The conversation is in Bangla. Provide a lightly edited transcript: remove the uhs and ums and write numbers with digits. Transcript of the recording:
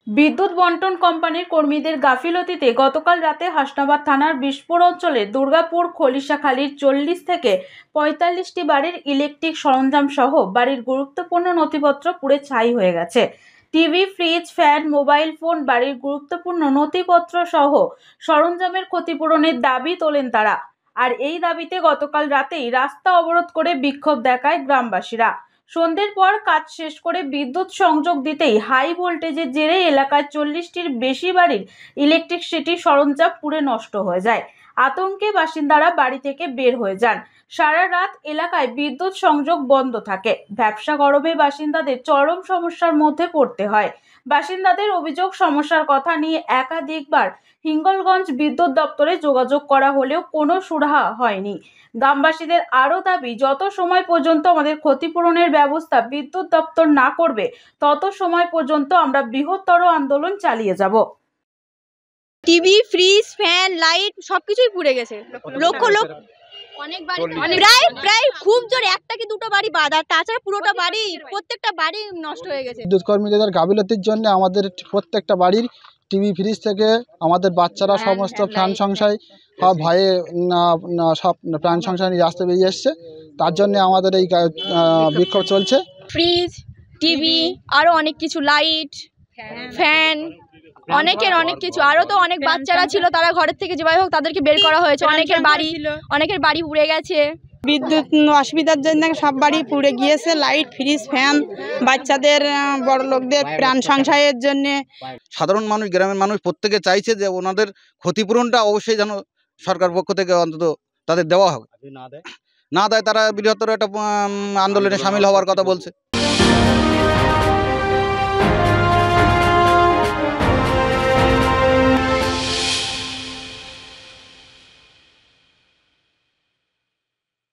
বিদ্যুৎ বন্টন কোম্পানির কর্মীদের গাফিলতিতে গতকাল রাতে হাসনাবাদ থানার বিশপুর অঞ্চলের দুর্গাপুর খলিশাখালীর 40 থেকে 45টি বাড়ির ইলেকট্রিক সরঞ্জাম সহ বাড়ির গুরুত্বপূর্ণ নথিপত্র পুড়ে ছাই হয়ে গেছে। TV, fridge, fan, mobile phone, বাড়ির গুরুত্বপূর্ণ নথিপত্র সহ সরঞ্জামের ক্ষতিপূরণের দাবি তোলেন তারা। আর এই দাবিতে গতকাল রাতেই রাস্তা অবরোধ করে বিক্ষোভ দেখায় গ্রামবাসীরা। সন্ধ্যের পর কাজ শেষ করে বিদ্যুৎ সংযোগ দিতেই হাই ভোল্টেজের জেরে এলাকায় 40টির বেশি বাড়ির ইলেকট্রিসিটি সরঞ্জাম পুড়ে নষ্ট হয়ে যায়। আতঙ্কে বাসিন্দারা বাড়ি থেকে বের হয়ে যান। সারা রাত এলাকায় বিদ্যুৎ সংযোগ বন্ধ থাকে। ব্যবসা গরমে বাসিন্দাদের চরম সমস্যার মধ্যে পড়তে হয়। বাসিন্দাদের অভিযোগ, সমস্যার কথা নিয়ে একাধিকবার হিঙ্গলগঞ্জ বিদ্যুৎ দপ্তরে যোগাযোগ করা হলেও কোনো সুরাহা হয়নি। গ্রামবাসীদের আরও দাবি, যত সময় পর্যন্ত আমাদের ক্ষতিপূরণের ব্যবস্থা বিদ্যুৎ দপ্তর না করবে তত সময় পর্যন্ত আমরা বৃহত্তর আন্দোলন চালিয়ে যাব। টিভি, ফ্রিজ, ফ্যান, লাইট সবকিছুই পুড়ে গেছে। লক্ষ অনেক বাড়ি, প্রায় খুব জোর একটা কি দুটো বাড়ি বাদ, আর তাছাড়া পুরোটা বাড়ি, প্রত্যেকটা বাড়ি নষ্ট হয়ে গেছে। বিদ্যুৎ কর্মীদের গাফিলতির জন্য আমাদের প্রত্যেকটা বাড়ির টিভি, ফ্রিজ থেকে আমাদের বাচ্চারা সমস্ত প্রাণ সংশয় ভয়ে সব প্রাণ সংশয় নিয়ে রাস্তায় বেরিয়ে এসছে। তার জন্য আমাদের এই বিক্ষোভ চলছে। ফ্রিজ, টিভি, আরো অনেক কিছু, লাইট, ফ্যান, অনেক কিছু, আরো তো অনেক বাচ্চারা ছিল, তারা ঘরের থেকে যেভাবে হোক তাদেরকে বের করা হয়েছে। অনেকের বাড়ি পুড়ে গেছে। বিদ্যুৎ অসুবিধার জন্য সব বাড়ি পুড়ে গিয়েছে। লাইট, ফ্রিজ, ফ্যান, বাচ্চাদের, বড় লোকদের প্রাণ সংশয়ের জন্য। সাধারণ মানুষ, গ্রামের মানুষ প্রত্যেকে চাইছে যে ওনাদের ক্ষতিপূরণটা অবশ্যই যেন সরকার পক্ষ থেকে অন্তত তাদের দেওয়া হবে। না দেয় তারা বৃহত্তর একটা আন্দোলনে সামিল হওয়ার কথা বলছে।